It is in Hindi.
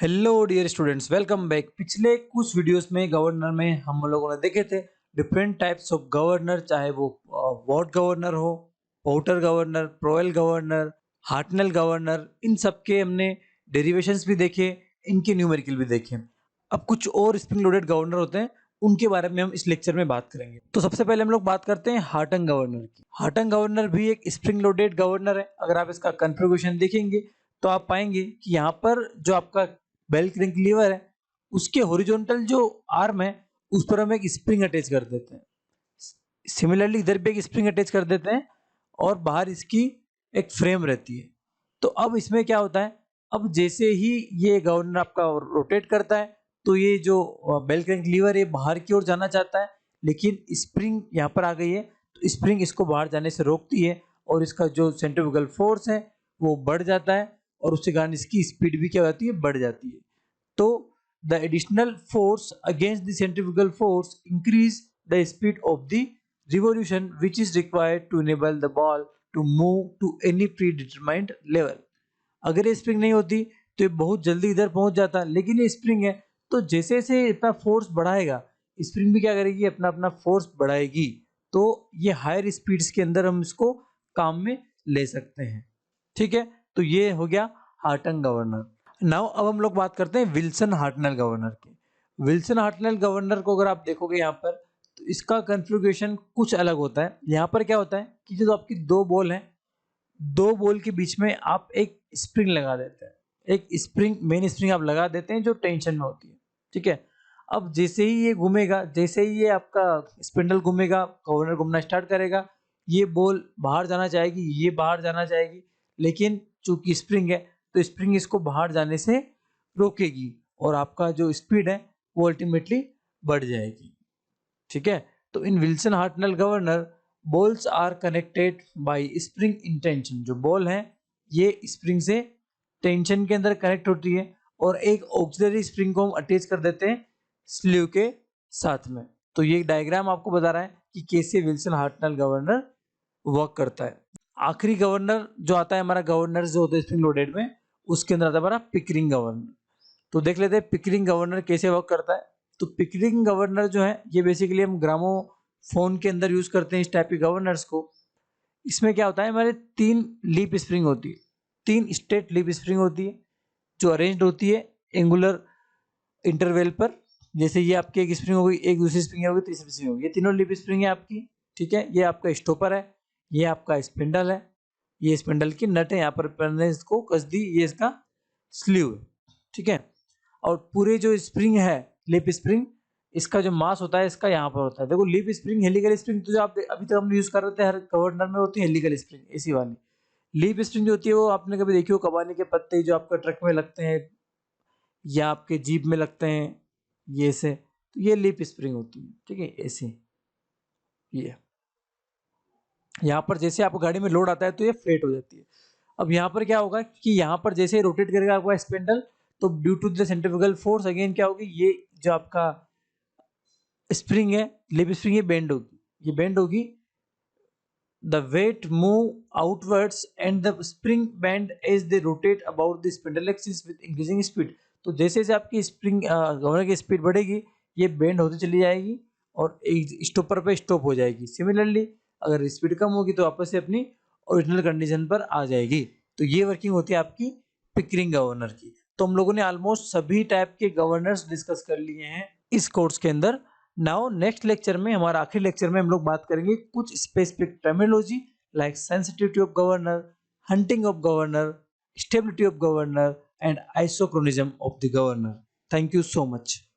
Hello dear students, welcome back. पिछले कुछ वीडियोस में गवर्नर में हम लोगों ने देखे थे डिफरेंट टाइप्स ऑफ गवर्नर, चाहे वो वार्ड गवर्नर हो, porter governor, Proell governor, Hartnell governor. इन सब के हमने डेरिवेशंस भी देखे, इनके न्यूमेरिकल भी देखे। अब कुछ और स्प्रिंग लोडेड गवर्नर होते हैं, उनके बारे में हम इस लेक्चर में बात करेंगे। तो सबसे पहले हम लोग बात करते हैं हार्टंग गवर्नर की। हार्टंग गवर्नर भी एक स्प्रिंग लोडेड गवर्नर है। अगर आप इसका कॉन्फ़िगरेशन देखेंगे तो आप पाएंगे कि यहाँ पर जो आपका बेल क्रैंक लीवर है, उसके हॉरिजॉन्टल जो आर्म है उस पर हम एक स्प्रिंग अटैच कर देते हैं। सिमिलरली इधर भी एक स्प्रिंग अटैच कर देते हैं और बाहर इसकी एक फ्रेम रहती है। तो अब इसमें क्या होता है, अब जैसे ही ये गवर्नर आपका रोटेट करता है तो ये जो बेल क्रैंक लीवर है बाहर की ओर जाना चाहता है, लेकिन स्प्रिंग यहाँ पर आ गई है तो स्प्रिंग इसको बाहर जाने से रोकती है और इसका जो सेंट्रीफ्यूगल फोर्स है वो बढ़ जाता है और उसके कारण इसकी स्पीड भी क्या हो जाती है, बढ़ जाती है। तो the additional force against the centrifugal force increase the speed of the revolution which is required to enable the ball to move to any predetermined level. अगर ये स्प्रिंग नहीं होती तो ये बहुत जल्दी इधर पहुंच जाता, लेकिन ये स्प्रिंग है तो जैसे जैसे अपना फोर्स बढ़ाएगा स्प्रिंग भी क्या करेगी, अपना अपना फोर्स बढ़ाएगी। तो ये हायर स्पीड्स के अंदर हम इसको काम में ले सकते हैं। ठीक है, तो ये हो गया हार्टंग गवर्नर। नाउ अब हम लोग बात करते हैं विल्सन हार्टनेल गवर्नर की। विल्सन हार्टनेल गवर्नर को अगर आप देखोगे यहाँ पर तो इसका कॉन्फ़िगरेशन कुछ अलग होता है। यहाँ पर क्या होता है कि जो आपकी दो बॉल हैं, दो बॉल के बीच में आप एक स्प्रिंग लगा देते हैं। एक स्प्रिंग, मेन स्प्रिंग आप लगा देते हैं जो टेंशन में होती है। ठीक है, अब जैसे ही ये घूमेगा, जैसे ही ये आपका स्पिंडल घूमेगा, गवर्नर घूमना स्टार्ट करेगा, ये बॉल बाहर जाना चाहेगी, ये बाहर जाना चाहेगी, लेकिन चूंकि स्प्रिंग है तो स्प्रिंग इसको बाहर जाने से रोकेगी और आपका जो स्पीड है वो अल्टीमेटली बढ़ जाएगी। ठीक है, तो in Wilson Hartnell governor balls are connected by spring in tension. जो बॉल है ये स्प्रिंग से टेंशन के अंदर कनेक्ट होती है और एक ऑक्सिलरी स्प्रिंग को हम अटैच कर देते हैं स्लीव के साथ में। तो ये डायग्राम आपको बता रहा है कि कैसे विल्सन हार्टनेल गवर्नर वर्क करता है। आखिरी गवर्नर जो आता है हमारा, गवर्नर जो होता है स्प्रिंग लोडेड में, उसके अंदर आता है हमारा पिकरिंग गवर्नर। तो देख लेते हैं पिकरिंग गवर्नर कैसे वर्क करता है। तो पिकरिंग गवर्नर जो है ये बेसिकली हम ग्रामोफोन के अंदर यूज करते हैं इस टाइप के गवर्नर्स को। इसमें क्या होता है, हमारे तीन लीप स्प्रिंग होती है, तीन स्टेट लीप स्प्रिंग होती है जो अरेंज्ड होती है एंगुलर इंटरवल पर। जैसे ये आपकी एक स्प्रिंग होगी, एक दूसरी स्प्रिंग होगी, तीसरी स्प्रिंग होगी, ये तीनों लीप स्प्रिंग है आपकी। ठीक है, ये आपका स्टॉपर है, ये आपका स्पिंडल है, ये स्पिंडल की नट है, यहाँ पर इसको कस दी, ये इसका स्लीव है। ठीक है, और पूरे जो स्प्रिंग है लिप स्प्रिंग, इसका जो मास होता है इसका यहाँ पर होता है। देखो लिप स्प्रिंग, हेलिकल स्प्रिंग तो जो आप अभी तक हम यूज कर रहे थे हर गवर्नर में होती है हेलिकल स्प्रिंग, ऐसी वाली। लीप स्प्रिंग जो होती है वो आपने कभी देखी हो, कबाने के पत्ते जो आपका ट्रक में लगते हैं या आपके जीप में लगते हैं, ये से, तो ये लीप स्प्रिंग होती है। ठीक है, ऐसे ये यहाँ पर जैसे आपको गाड़ी में लोड आता है तो ये फ्लैट हो जाती है। अब यहाँ पर क्या होगा कि यहाँ पर जैसे रोटेट करेगा आपका स्पिंडल, तो due to the centrifugal force again क्या होगी, ये जो आपका स्प्रिंग है, लिप स्प्रिंग, ये बेंड होगी, ये बेंड होगी। The weight move outwards and the spring bend as they rotate about the spindle axis with increasing speed। तो जैसे जैसे आपकी स्प्रिंग गवर्नर की स्पीड बढ़ेगी ये बेंड होती चली जाएगी और एक स्टॉपर पे स्टॉप हो जाएगी। सिमिलरली अगर स्पीड कम होगी तो वापस से अपनी ओरिजिनल कंडीशन पर आ जाएगी। तो ये वर्किंग होती है आपकी पिकरिंग गवर्नर की। तो हम लोगों ने ऑलमोस्ट सभी टाइप के गवर्नर्स डिस्कस कर लिए हैं इस कोर्स के अंदर। नाउ नेक्स्ट लेक्चर में, हमारा आखिरी लेक्चर में, हम लोग बात करेंगे कुछ specific terminology like sensitivity of governor, hunting of governor, stability of governor and isochronism of the governor. Thank you so much.